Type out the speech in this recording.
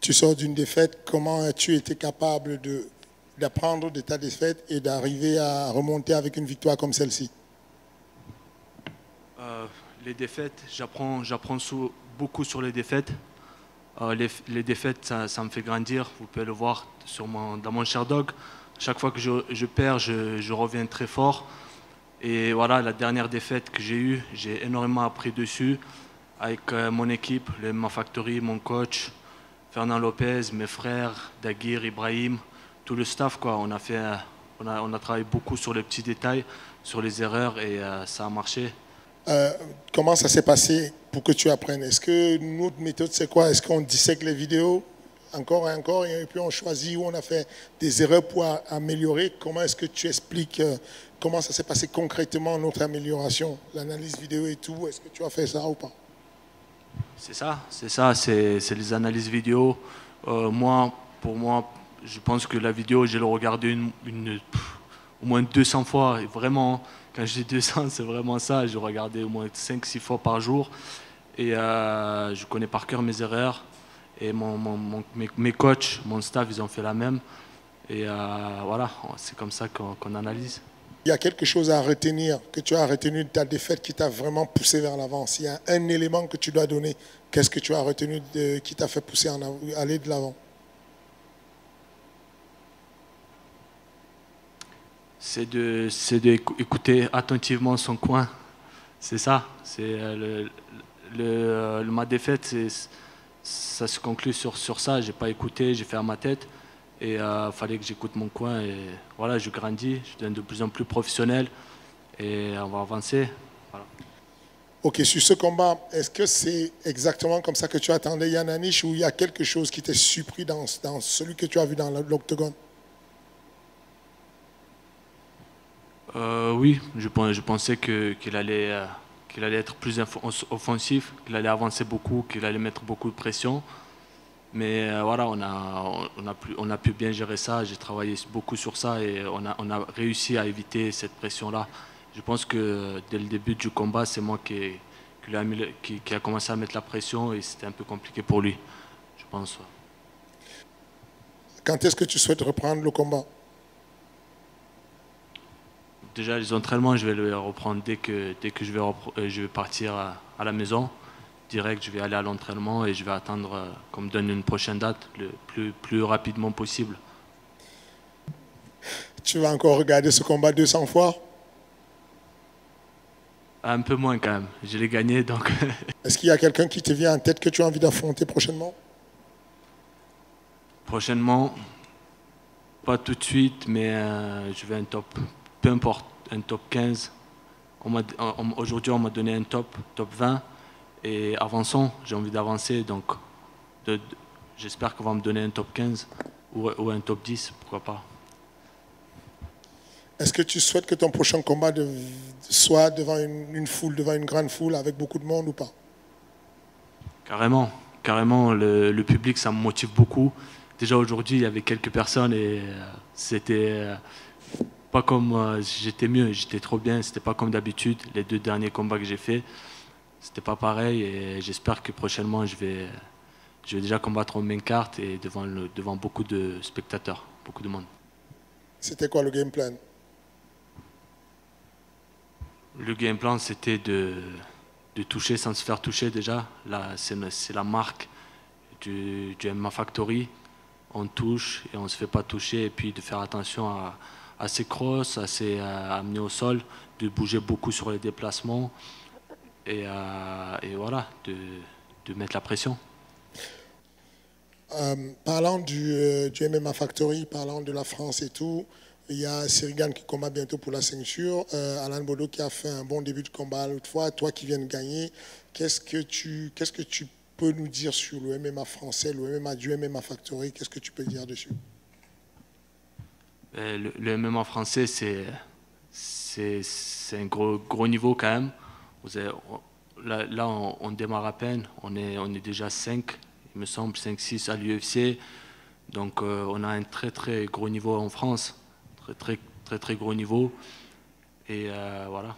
Tu sors d'une défaite, comment as-tu été capable d'apprendre de ta défaite et d'arriver à remonter avec une victoire comme celle-ci? Euh, les défaites, beaucoup sur les défaites. Les défaites, ça me fait grandir. Vous pouvez le voir dans mon Sherdog. Chaque fois que je perds, je reviens très fort. Et voilà, la dernière défaite que j'ai eue, j'ai énormément appris dessus avec mon équipe, le MMA Factory, mon coach, Fernand Lopez, mes frères, Daguir, Ibrahim, tout le staff, quoi. On a travaillé beaucoup sur les petits détails, sur les erreurs et ça a marché. Comment ça s'est passé pour que tu apprennes? Est-ce que notre méthode, c'est quoi? Est-ce qu'on dissèque les vidéos encore et encore et puis on choisit où on a fait des erreurs pour améliorer? Comment est-ce que tu expliques comment ça s'est passé concrètement notre amélioration, l'analyse vidéo et tout? Est-ce que tu as fait ça ou pas? C'est les analyses vidéo. Pour moi, je pense que la vidéo, j'ai le regardé au moins 200 fois. Et vraiment, quand je dis 200, c'est vraiment ça. Je regardais au moins 5-6 fois par jour. Et je connais par cœur mes erreurs. Et mes coachs, mon staff, ils ont fait la même. Et voilà, c'est comme ça qu'on analyse. Il y a quelque chose à retenir, que tu as retenu de ta défaite qui t'a vraiment poussé vers l'avant. S'il y a un élément que tu dois donner, qu'est-ce que tu as retenu qui t'a fait pousser aller de l'avant? C'est d'écouter attentivement son coin. C'est ça. Ma défaite, ça se conclut sur ça. J'ai pas écouté, j'ai fait à ma tête. Et il fallait que j'écoute mon coin. Et voilà, je grandis, je deviens de plus en plus professionnel. Et on va avancer. Voilà. Ok, sur ce combat, est-ce que c'est exactement comme ça que tu attendais Yann Anish ou il y a quelque chose qui t'est surpris dans celui que tu as vu dans l'octogone? Oui, je pensais qu'il allait être plus offensif, qu'il allait avancer beaucoup, qu'il allait mettre beaucoup de pression. Mais voilà, on a pu bien gérer ça. J'ai travaillé beaucoup sur ça et on a réussi à éviter cette pression-là. Je pense que dès le début du combat, c'est moi qui a commencé à mettre la pression et c'était un peu compliqué pour lui, je pense. Quand est-ce que tu souhaites reprendre le combat? Déjà, les entraînements, je vais les reprendre dès que je vais partir à la maison. Direct, je vais aller à l'entraînement et je vais attendre qu'on me donne une prochaine date le plus rapidement possible. Tu vas encore regarder ce combat 200 fois? Un peu moins quand même. Je l'ai gagné, donc... Est-ce qu'il y a quelqu'un qui te vient en tête que tu as envie d'affronter prochainement? Prochainement, pas tout de suite, mais je vais un top, peu importe, un top 15. Aujourd'hui, on m'a donné un top 20. Et avançons, j'ai envie d'avancer, donc j'espère qu'on va me donner un top 15 ou un top 10, pourquoi pas. Est-ce que tu souhaites que ton prochain combat soit devant une foule, devant une grande foule, avec beaucoup de monde ou pas? Carrément, carrément, le public, ça me motive beaucoup. Déjà aujourd'hui, il y avait quelques personnes et c'était pas comme j'étais mieux, j'étais trop bien, c'était pas comme d'habitude. Les 2 derniers combats que j'ai faits, c'était pas pareil et j'espère que prochainement je vais déjà combattre en main carte et devant beaucoup de spectateurs, beaucoup de monde. C'était quoi le game plan? Le game plan, c'était de toucher sans se faire toucher déjà. Là, c'est la marque du MMA Factory. On touche et on ne se fait pas toucher. Et puis de faire attention à ses crosses, à ses amener au sol, de bouger beaucoup sur les déplacements. Et voilà, de mettre la pression. Parlant du MMA Factory, parlant de la France et tout, il y a Sirigan qui combat bientôt pour la ceinture, Alan Bodo qui a fait un bon début de combat l'autre fois, toi qui viens de gagner, qu'est-ce que tu peux nous dire sur le MMA français, le MMA du MMA Factory, qu'est-ce que tu peux dire dessus? Le MMA français, c'est un gros niveau quand même. Là, on démarre à peine, on est déjà 5, il me semble, 5-6 à l'UFC. Donc on a un très gros niveau en France, très gros niveau. Et voilà.